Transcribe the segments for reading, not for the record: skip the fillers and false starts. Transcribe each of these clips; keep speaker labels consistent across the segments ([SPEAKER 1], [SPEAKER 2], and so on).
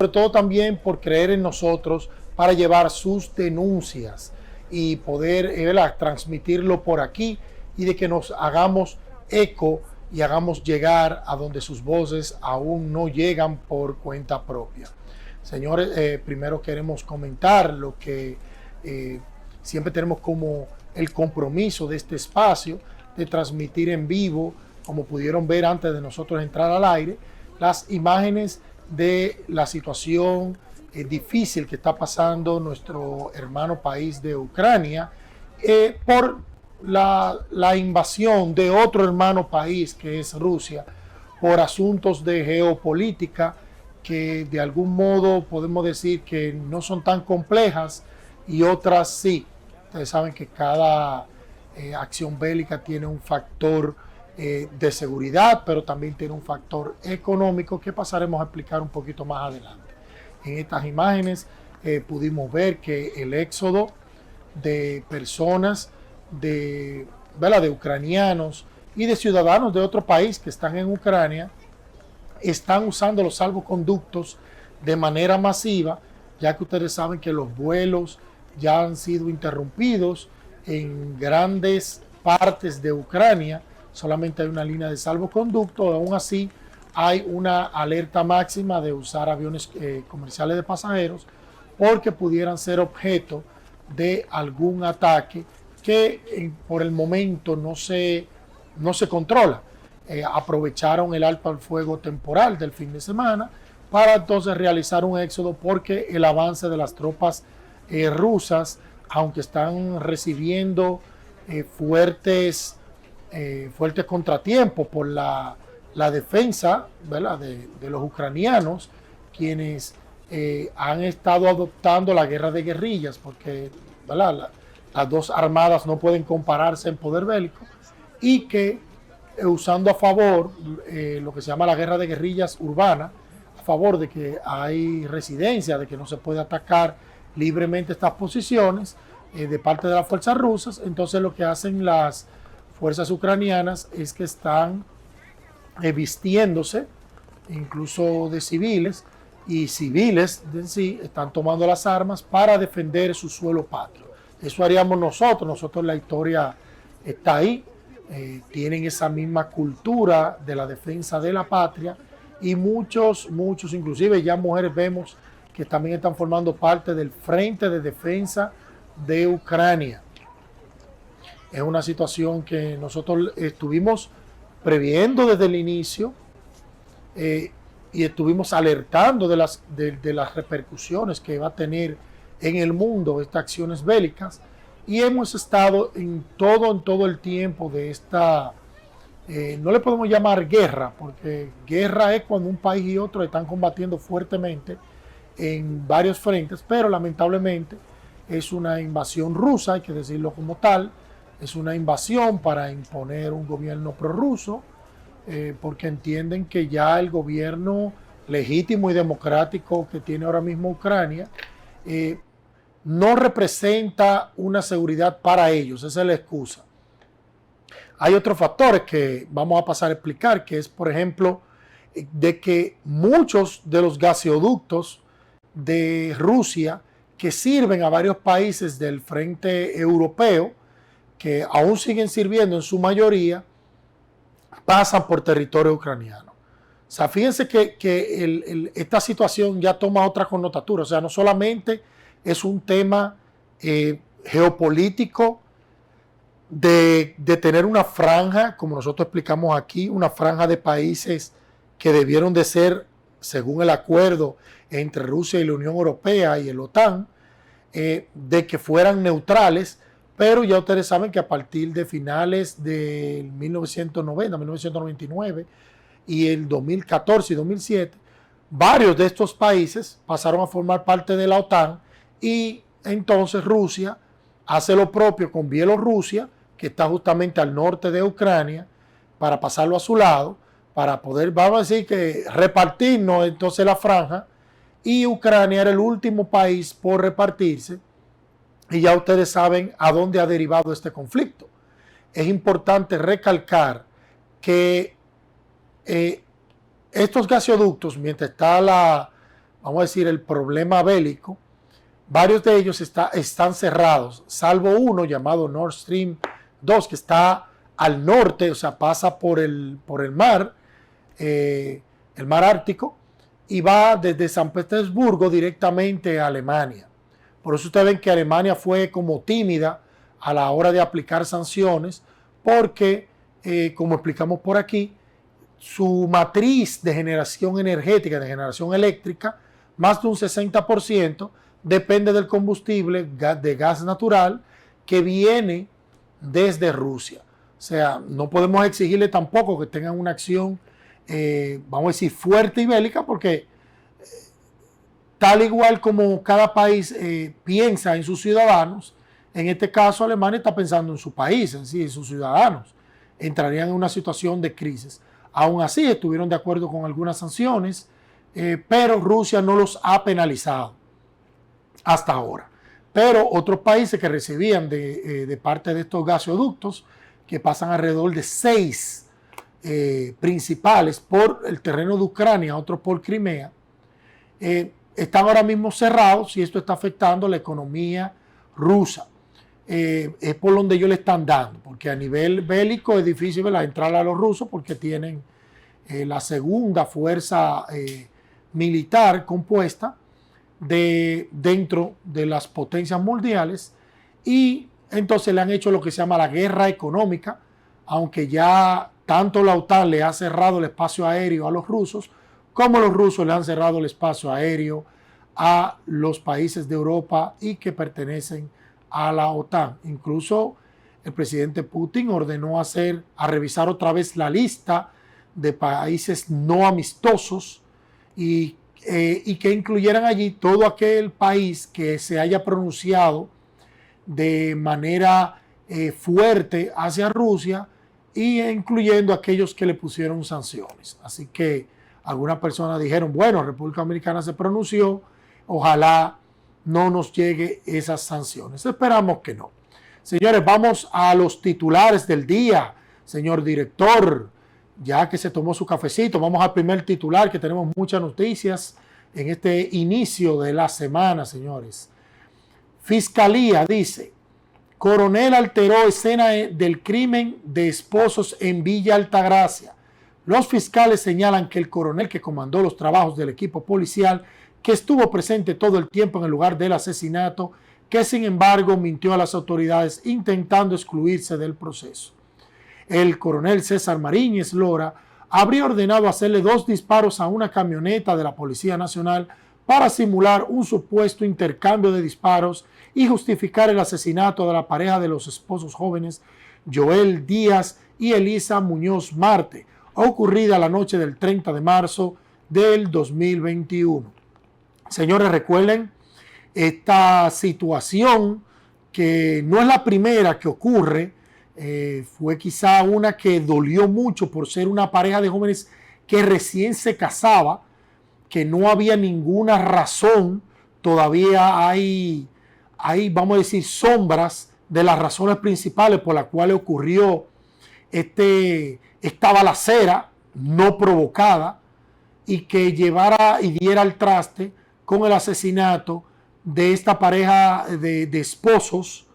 [SPEAKER 1] sobre todo también por creer en nosotros para llevar sus denuncias y poder transmitirlo por aquí y de que nos hagamos eco y hagamos llegar a donde sus voces aún no llegan por cuenta propia. Señores, primero queremos comentar lo que siempre tenemos como el compromiso de este espacio de transmitir en vivo, como pudieron ver antes de nosotros entrar al aire, las imágenes de la situación difícil que está pasando nuestro hermano país de Ucrania por la invasión de otro hermano país que es Rusia, por asuntos de geopolítica que de algún modo podemos decir que no son tan complejas y otras sí. Ustedes saben que cada acción bélica tiene un factor de seguridad, pero también tiene un factor económico que pasaremos a explicar un poquito más adelante. En estas imágenes pudimos ver que el éxodo de personas, de ucranianos y de ciudadanos de otro país que están en Ucrania, están usando los salvoconductos de manera masiva, ya que ustedes saben que los vuelos ya han sido interrumpidos en grandes partes de Ucrania. Solamente hay una línea de salvoconducto, aún así hay una alerta máxima de usar aviones comerciales de pasajeros porque pudieran ser objeto de algún ataque que por el momento no se controla. Aprovecharon el alto al fuego temporal del fin de semana para entonces realizar un éxodo porque el avance de las tropas rusas, aunque están recibiendo fuertes contratiempos por la defensa, ¿verdad?, de los ucranianos, quienes han estado adoptando la guerra de guerrillas, porque las dos armadas no pueden compararse en poder bélico, y que usando a favor lo que se llama la guerra de guerrillas urbana, a favor de que hay residencia, de que no se puede atacar libremente estas posiciones de parte de las fuerzas rusas. Entonces lo que hacen las fuerzas ucranianas es que están vistiéndose incluso de civiles, y civiles en sí están tomando las armas para defender su suelo patrio. Eso haríamos nosotros la historia está ahí. Tienen esa misma cultura de la defensa de la patria, y muchos, inclusive ya mujeres vemos que también están formando parte del Frente de Defensa de Ucrania. Es una situación que nosotros estuvimos previendo desde el inicio y estuvimos alertando de las repercusiones que va a tener en el mundo estas acciones bélicas. Y hemos estado en todo el tiempo de esta, no le podemos llamar guerra, porque guerra es cuando un país y otro están combatiendo fuertemente en varios frentes, pero lamentablemente es una invasión rusa, hay que decirlo como tal, es una invasión para imponer un gobierno prorruso, porque entienden que ya el gobierno legítimo y democrático que tiene ahora mismo Ucrania, no representa una seguridad para ellos. Esa es la excusa. Hay otros factores que vamos a pasar a explicar, que es, por ejemplo, de que muchos de los gaseoductos de Rusia que sirven a varios países del frente europeo, que aún siguen sirviendo en su mayoría, pasan por territorio ucraniano. O sea, fíjense que esta situación ya toma otra connotatura. O sea, no solamente es un tema geopolítico de tener una franja, como nosotros explicamos aquí, una franja de países que debieron de ser, según el acuerdo entre Rusia y la Unión Europea y el OTAN, de que fueran neutrales, pero ya ustedes saben que a partir de finales del 1990, 1999 y el 2014 y 2007, varios de estos países pasaron a formar parte de la OTAN. Y entonces Rusia hace lo propio con Bielorrusia, que está justamente al norte de Ucrania, para pasarlo a su lado, para poder, vamos a decir, que repartirnos entonces la franja. Y Ucrania era el último país por repartirse, y ya ustedes saben a dónde ha derivado este conflicto. Es importante recalcar que estos gasoductos, mientras está vamos a decir, el problema bélico, varios de ellos están cerrados, salvo uno llamado Nord Stream 2, que está al norte, o sea, pasa por el mar, el mar Ártico, y va desde San Petersburgo directamente a Alemania. Por eso ustedes ven que Alemania fue como tímida a la hora de aplicar sanciones, porque, como explicamos por aquí, su matriz de generación energética, de generación eléctrica, más de un 60%, depende del combustible de gas natural que viene desde Rusia. O sea, no podemos exigirle tampoco que tengan una acción, vamos a decir, fuerte y bélica, porque tal igual como cada país piensa en sus ciudadanos, en este caso Alemania está pensando en su país, en sí, en sus ciudadanos. Entrarían en una situación de crisis. Aún así, estuvieron de acuerdo con algunas sanciones, pero Rusia no los ha penalizado hasta ahora. Pero otros países que recibían de parte de estos gasoductos, que pasan alrededor de 6 principales por el terreno de Ucrania, otros por Crimea, están ahora mismo cerrados y esto está afectando la economía rusa. Es por donde ellos le están dando, porque a nivel bélico es difícil entrar a los rusos porque tienen la segunda fuerza militar compuesta dentro de las potencias mundiales, y entonces le han hecho lo que se llama la guerra económica, aunque ya tanto la OTAN le ha cerrado el espacio aéreo a los rusos, como los rusos le han cerrado el espacio aéreo a los países de Europa y que pertenecen a la OTAN. Incluso el presidente Putin ordenó a revisar otra vez la lista de países no amistosos y que incluyeran allí todo aquel país que se haya pronunciado de manera fuerte hacia Rusia, y incluyendo aquellos que le pusieron sanciones. Así que algunas personas dijeron, bueno, República Dominicana se pronunció, ojalá no nos llegue esas sanciones. Esperamos que no. Señores, vamos a los titulares del día. Señor director, ya que se tomó su cafecito, vamos al primer titular, que tenemos muchas noticias en este inicio de la semana, señores. Fiscalía dice, coronel alteró escena del crimen de esposos en Villa Altagracia. Los fiscales señalan que el coronel que comandó los trabajos del equipo policial, que estuvo presente todo el tiempo en el lugar del asesinato, que sin embargo mintió a las autoridades intentando excluirse del proceso. El coronel César Mariñez Lora habría ordenado hacerle 2 disparos a una camioneta de la Policía Nacional para simular un supuesto intercambio de disparos y justificar el asesinato de la pareja de los esposos jóvenes Joel Díaz y Elisa Muñoz Marte, ocurrida la noche del 30 de marzo del 2021. Señores, recuerden esta situación, que no es la primera que ocurre, fue quizá una que dolió mucho por ser una pareja de jóvenes que recién se casaba, que no había ninguna razón, todavía hay, vamos a decir, sombras de las razones principales por las cuales ocurrió esta balacera no provocada, y que llevara y diera al traste con el asesinato de esta pareja de esposos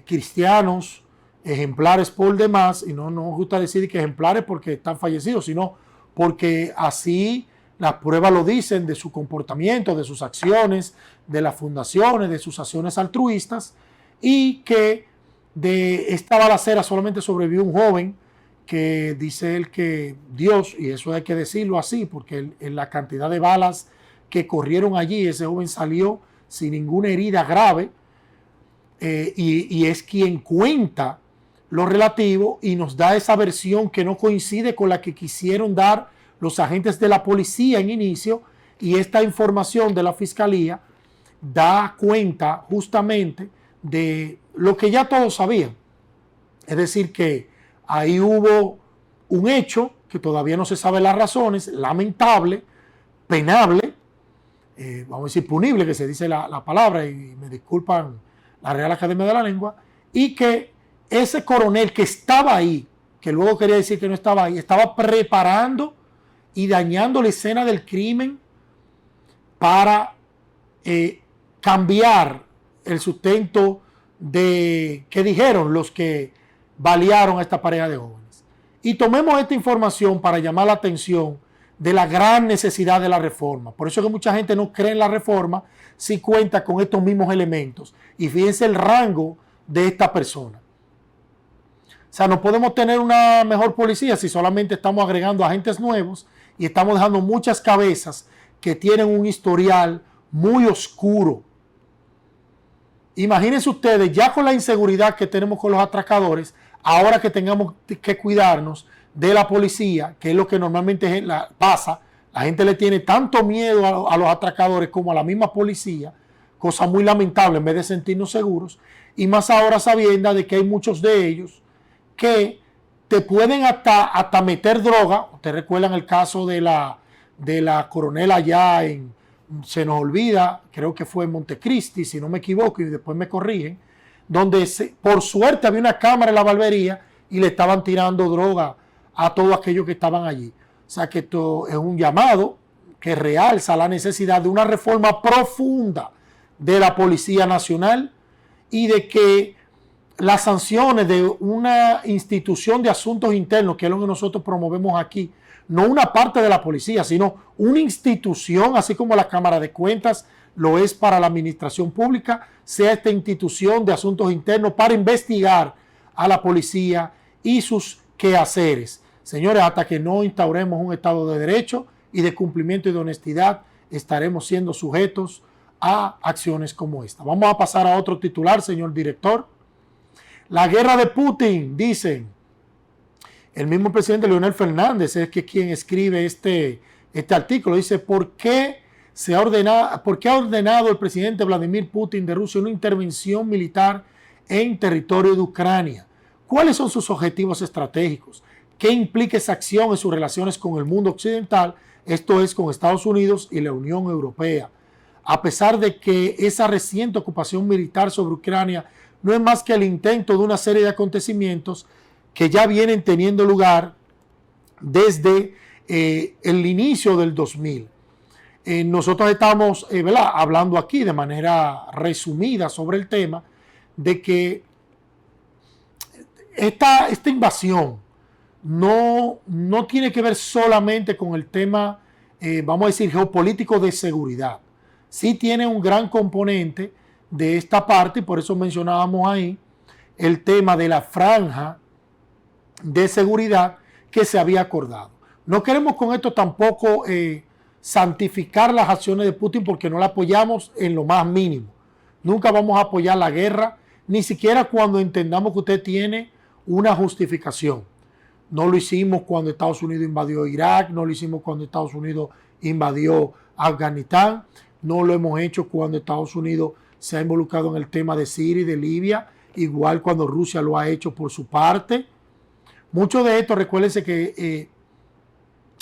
[SPEAKER 1] cristianos, ejemplares por demás, y no nos gusta decir que ejemplares porque están fallecidos, sino porque así las pruebas lo dicen, de su comportamiento, de sus acciones, de las fundaciones, de sus acciones altruistas, y que de esta balacera solamente sobrevivió un joven, que dice él que Dios, y eso hay que decirlo así, porque en la cantidad de balas que corrieron allí, ese joven salió sin ninguna herida grave, y es quien cuenta lo relativo y nos da esa versión que no coincide con la que quisieron dar los agentes de la policía en inicio, y esta información de la fiscalía da cuenta justamente de lo que ya todos sabían. Es decir, que ahí hubo un hecho que todavía no se sabe las razones, lamentable, penable, vamos a decir punible, que se dice la palabra, y me disculpan la Real Academia de la Lengua, y que ese coronel que estaba ahí, que luego quería decir que no estaba ahí, estaba preparando y dañando la escena del crimen para cambiar el sustento que dijeron los que balearon a esta pareja de jóvenes. Y tomemos esta información para llamar la atención de la gran necesidad de la reforma. Por eso es que mucha gente no cree en la reforma si cuenta con estos mismos elementos. Y fíjense el rango de esta persona. O sea, no podemos tener una mejor policía si solamente estamos agregando agentes nuevos y estamos dejando muchas cabezas que tienen un historial muy oscuro. Imagínense ustedes, ya con la inseguridad que tenemos con los atracadores, ahora que tengamos que cuidarnos de la policía, que es lo que normalmente pasa, la gente le tiene tanto miedo a los atracadores como a la misma policía, cosa muy lamentable en vez de sentirnos seguros, y más ahora sabiendo de que hay muchos de ellos que te pueden hasta meter droga. Ustedes recuerdan el caso de la coronel allá se nos olvida, creo que fue en Montecristi, si no me equivoco, y después me corrigen, donde por suerte había una cámara en la barbería y le estaban tirando droga a todos aquellos que estaban allí. O sea que esto es un llamado que realza la necesidad de una reforma profunda de la Policía Nacional y de que las sanciones de una institución de asuntos internos, que es lo que nosotros promovemos aquí, no una parte de la policía, sino una institución, así como la Cámara de Cuentas lo es para la administración pública, sea esta institución de asuntos internos para investigar a la policía y sus quehaceres. Señores, hasta que no instauremos un Estado de Derecho y de cumplimiento y de honestidad, estaremos siendo sujetos a acciones como esta. Vamos a pasar a otro titular, señor director. La guerra de Putin, dicen. El mismo presidente Leonel Fernández es quien escribe este artículo. Dice, ¿por qué ha ordenado el presidente Vladimir Putin de Rusia una intervención militar en territorio de Ucrania? ¿Cuáles son sus objetivos estratégicos? ¿Qué implica esa acción en sus relaciones con el mundo occidental? Esto es, con Estados Unidos y la Unión Europea. A pesar de que esa reciente ocupación militar sobre Ucrania no es más que el intento de una serie de acontecimientos que ya vienen teniendo lugar desde el inicio del 2000. Nosotros estamos hablando aquí de manera resumida sobre el tema de que esta invasión no tiene que ver solamente con el tema, vamos a decir, geopolítico de seguridad. Sí tiene un gran componente de esta parte, y por eso mencionábamos ahí el tema de la franja de seguridad que se había acordado. No queremos con esto tampoco santificar las acciones de Putin, porque no la apoyamos en lo más mínimo. Nunca vamos a apoyar la guerra, ni siquiera cuando entendamos que usted tiene una justificación. No lo hicimos cuando Estados Unidos invadió Irak, no lo hicimos cuando Estados Unidos invadió Afganistán, no lo hemos hecho cuando Estados Unidos se ha involucrado en el tema de Siria y de Libia, igual cuando Rusia lo ha hecho por su parte. Muchos de estos, recuérdense que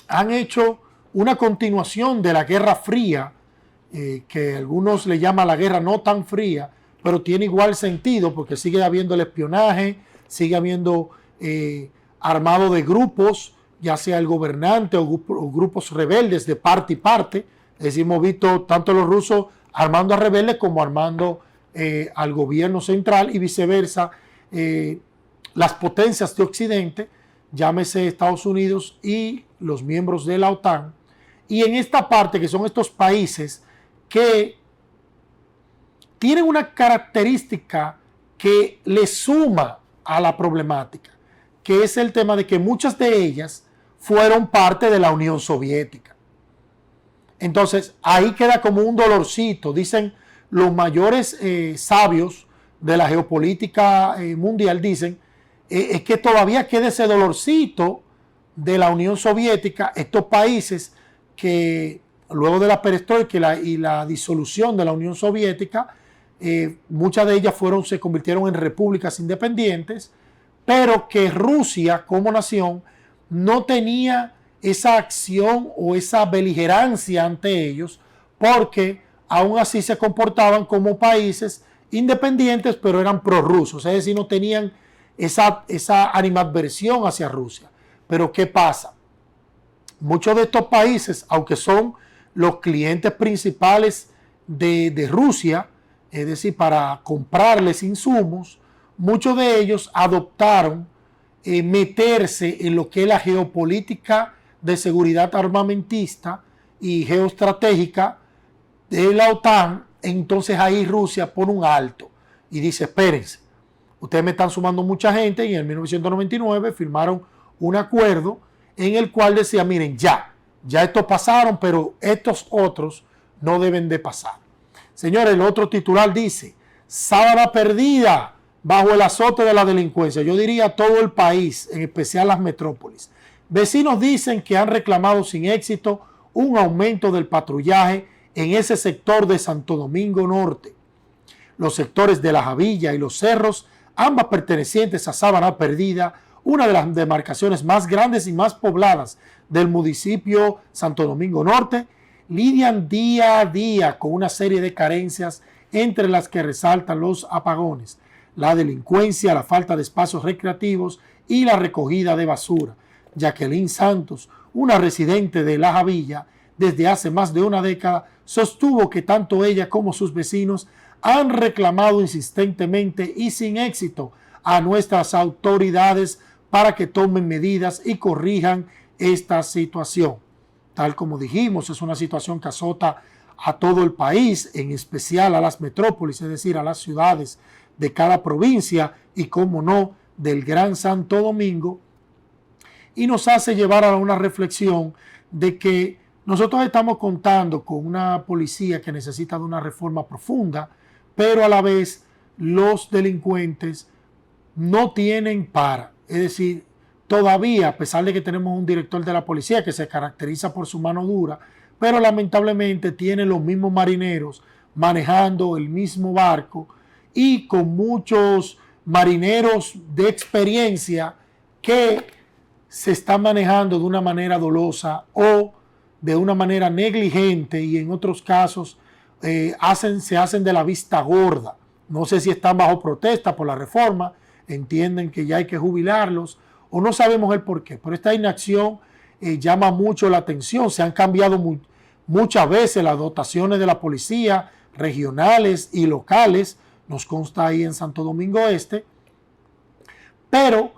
[SPEAKER 1] han hecho una continuación de la Guerra Fría, que algunos le llaman la guerra no tan fría, pero tiene igual sentido porque sigue habiendo el espionaje, sigue habiendo armado de grupos, ya sea el gobernante o grupos rebeldes de parte y parte. Es decir, hemos visto tanto los rusos armando a rebeldes como armando al gobierno central y viceversa. Las potencias de Occidente, llámese Estados Unidos y los miembros de la OTAN, y en esta parte que son estos países que tienen una característica que le suma a la problemática, que es el tema de que muchas de ellas fueron parte de la Unión Soviética. Entonces, ahí queda como un dolorcito. Dicen los mayores sabios de la geopolítica mundial, dicen, es que todavía queda ese dolorcito de la Unión Soviética, estos países que luego de la perestroika y la disolución de la Unión Soviética, muchas de ellas se convirtieron en repúblicas independientes, pero que Rusia como nación no tenía esa acción o esa beligerancia ante ellos, porque aún así se comportaban como países independientes, pero eran prorrusos, es decir, no tenían esa animadversión hacia Rusia. Pero ¿qué pasa? Muchos de estos países, aunque son los clientes principales de Rusia, es decir, para comprarles insumos, muchos de ellos adoptaron meterse en lo que es la geopolítica de seguridad armamentista y geoestratégica de la OTAN. Entonces ahí Rusia pone un alto y dice, espérense, ustedes me están sumando mucha gente, y en 1999 firmaron un acuerdo en el cual decía, miren, ya estos pasaron, pero estos otros no deben de pasar. Señores, el otro titular dice, sábana perdida bajo el azote de la delincuencia. Yo diría todo el país, en especial las metrópolis. Vecinos dicen que han reclamado sin éxito un aumento del patrullaje en ese sector de Santo Domingo Norte. Los sectores de La Javilla y Los Cerros, ambas pertenecientes a Sábana Perdida, una de las demarcaciones más grandes y más pobladas del municipio Santo Domingo Norte, lidian día a día con una serie de carencias, entre las que resaltan los apagones, la delincuencia, la falta de espacios recreativos y la recogida de basura. Jacqueline Santos, una residente de La Javilla, desde hace más de una década, sostuvo que tanto ella como sus vecinos han reclamado insistentemente y sin éxito a nuestras autoridades para que tomen medidas y corrijan esta situación. Tal como dijimos, es una situación que azota a todo el país, en especial a las metrópolis, es decir, a las ciudades de cada provincia y, como no, del Gran Santo Domingo, y nos hace llevar a una reflexión de que nosotros estamos contando con una policía que necesita de una reforma profunda, pero a la vez los delincuentes no tienen para. Es decir, todavía, a pesar de que tenemos un director de la policía que se caracteriza por su mano dura, pero lamentablemente tiene los mismos marineros manejando el mismo barco y con muchos marineros de experiencia que se están manejando de una manera dolosa o de una manera negligente, y en otros casos se hacen de la vista gorda. No sé si están bajo protesta por la reforma, entienden que ya hay que jubilarlos, o no sabemos el por qué, pero esta inacción llama mucho la atención. Se han cambiado muchas veces las dotaciones de la policía, regionales y locales, nos consta ahí en Santo Domingo Este, pero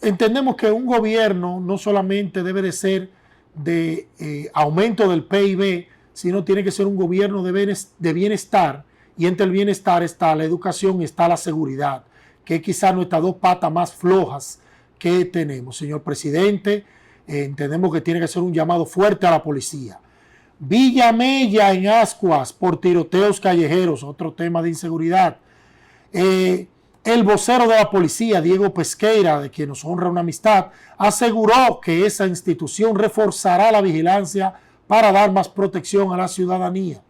[SPEAKER 1] entendemos que un gobierno no solamente debe de ser de aumento del PIB, sino tiene que ser un gobierno de bienestar, y entre el bienestar está la educación y está la seguridad, que es quizás nuestras dos patas más flojas que tenemos. Señor presidente, entendemos que tiene que ser un llamado fuerte a la policía. Villa Mella en Ascuas por tiroteos callejeros, otro tema de inseguridad. El vocero de la policía, Diego Pesqueira, de quien nos honra una amistad, aseguró que esa institución reforzará la vigilancia para dar más protección a la ciudadanía.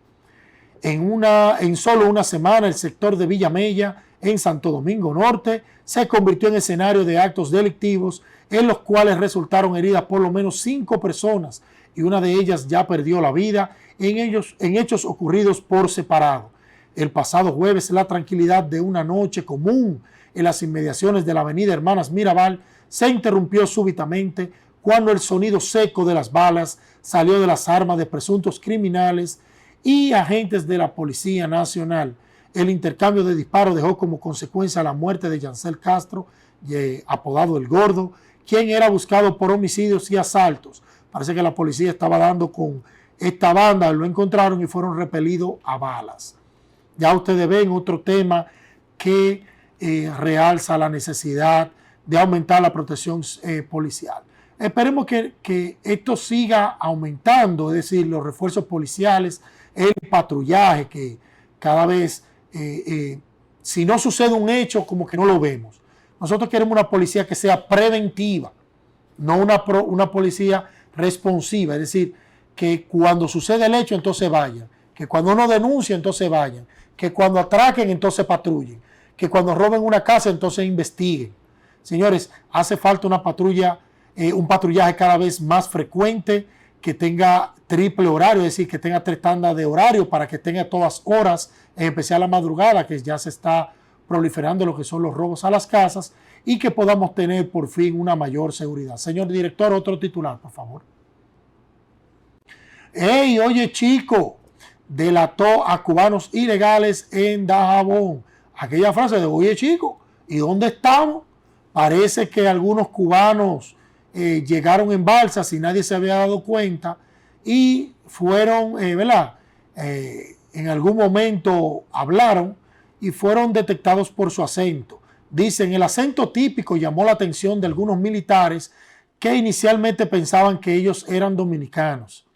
[SPEAKER 1] En solo una semana, el sector de Villa Mella, en Santo Domingo Norte, se convirtió en escenario de actos delictivos en los cuales resultaron heridas por lo menos 5 personas, y una de ellas ya perdió la vida en hechos ocurridos por separado. El pasado jueves, la tranquilidad de una noche común en las inmediaciones de la avenida Hermanas Mirabal se interrumpió súbitamente cuando el sonido seco de las balas salió de las armas de presuntos criminales y agentes de la Policía Nacional. El intercambio de disparos dejó como consecuencia la muerte de Yancel Castro, apodado El Gordo, quien era buscado por homicidios y asaltos. Parece que la policía estaba dando con esta banda, lo encontraron y fueron repelidos a balas. Ya ustedes ven otro tema que realza la necesidad de aumentar la protección policial. Esperemos que esto siga aumentando, es decir, los refuerzos policiales, el patrullaje, que cada vez, si no sucede un hecho, como que no lo vemos. Nosotros queremos una policía que sea preventiva, no una policía responsiva, es decir, que cuando sucede el hecho, entonces vayan, que cuando uno denuncia, entonces vayan, que cuando atraquen, entonces patrullen, que cuando roben una casa, entonces investiguen. Señores, hace falta una patrulla, un patrullaje cada vez más frecuente, que tenga triple horario, es decir, que tenga 3 tandas de horario para que tenga todas horas, en especial la madrugada, que ya se está proliferando lo que son los robos a las casas, y que podamos tener por fin una mayor seguridad. Señor director, otro titular, por favor. ¡Ey, oye chico! Delató a cubanos ilegales en Dajabón. Aquella frase de oye chico, ¿y dónde estamos? Parece que algunos cubanos llegaron en balsas y nadie se había dado cuenta y fueron, ¿verdad? En algún momento hablaron y fueron detectados por su acento. Dicen, el acento típico llamó la atención de algunos militares que inicialmente pensaban que ellos eran dominicanos.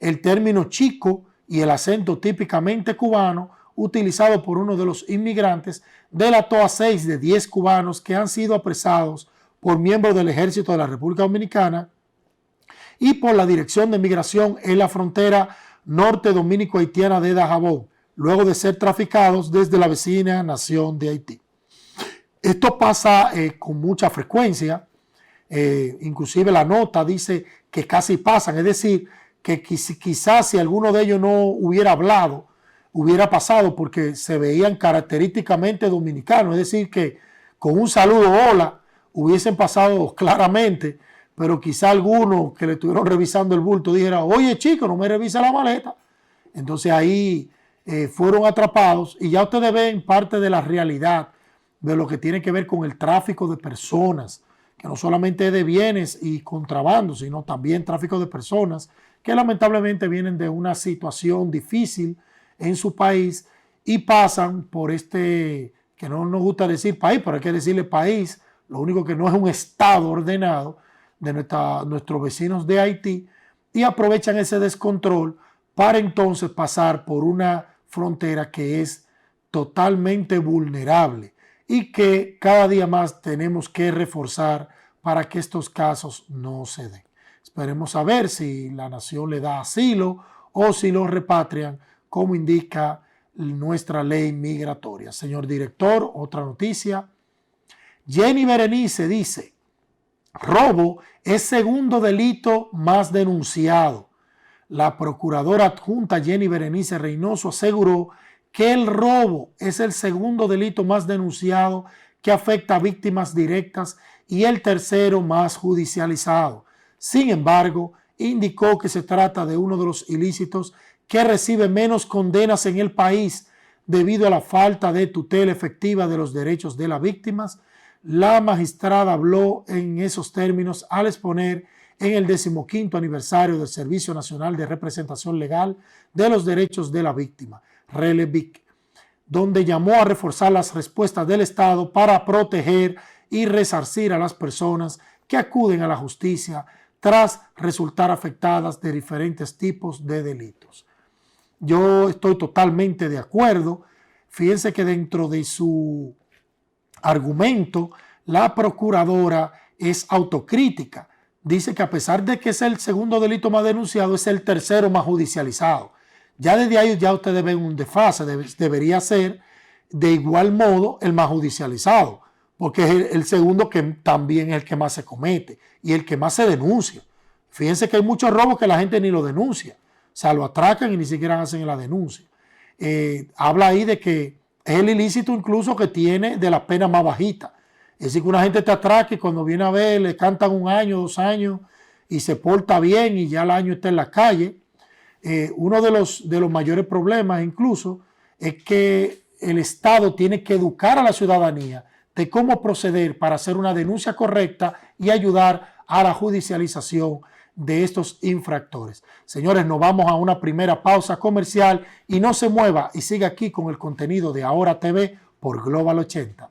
[SPEAKER 1] El término chico y el acento típicamente cubano utilizado por uno de los inmigrantes delató a 6 de 10 cubanos que han sido apresados por miembros del Ejército de la República Dominicana y por la Dirección de Migración en la frontera norte dominico-haitiana de Dajabón, luego de ser traficados desde la vecina nación de Haití. Esto pasa con mucha frecuencia, inclusive la nota dice que casi pasan, es decir, que quizás si alguno de ellos no hubiera hablado, hubiera pasado porque se veían característicamente dominicanos, es decir, que con un saludo hola hubiesen pasado claramente, pero quizá alguno que le estuvieron revisando el bulto dijera, oye chico, no me revisa la maleta. Entonces ahí fueron atrapados y ya ustedes ven parte de la realidad de lo que tiene que ver con el tráfico de personas, que no solamente es de bienes y contrabando, sino también tráfico de personas que lamentablemente vienen de una situación difícil en su país y pasan por este, que no nos gusta decir país, pero hay que decirle país, lo único que no es un estado ordenado de nuestros vecinos de Haití, y aprovechan ese descontrol para entonces pasar por una frontera que es totalmente vulnerable y que cada día más tenemos que reforzar para que estos casos no se den. Esperemos a ver si la nación le da asilo o si lo repatrian, como indica nuestra ley migratoria. Señor director, otra noticia. Jenny Berenice dice, robo es segundo delito más denunciado. La procuradora adjunta Jenny Berenice Reynoso aseguró que el robo es el segundo delito más denunciado que afecta a víctimas directas y el tercero más judicializado. Sin embargo, indicó que se trata de uno de los ilícitos que recibe menos condenas en el país debido a la falta de tutela efectiva de los derechos de las víctimas. La magistrada habló en esos términos al exponer en el 15º aniversario del Servicio Nacional de Representación Legal de los Derechos de la Víctima, RELEVIC, donde llamó a reforzar las respuestas del Estado para proteger y resarcir a las personas que acuden a la justicia tras resultar afectadas de diferentes tipos de delitos. Yo estoy totalmente de acuerdo. Fíjense que dentro de su argumento, la procuradora es autocrítica. Dice que a pesar de que es el segundo delito más denunciado, es el tercero más judicializado. Ya desde ahí ya ustedes ven un desfase. Debería ser de igual modo el más judicializado, porque es el segundo que también es el que más se comete y el que más se denuncia. Fíjense que hay muchos robos que la gente ni lo denuncia. O sea, lo atracan y ni siquiera hacen la denuncia. Habla ahí de que es el ilícito incluso que tiene de la pena más bajita. Es decir, que una gente te atraca y cuando viene a ver le cantan 1 año, 2 años y se porta bien y ya el año está en la calle. Uno de los mayores problemas incluso es que el Estado tiene que educar a la ciudadanía de cómo proceder para hacer una denuncia correcta y ayudar a la judicialización de estos infractores. Señores, nos vamos a una primera pausa comercial y no se mueva y siga aquí con el contenido de Ahora TV por Global 80.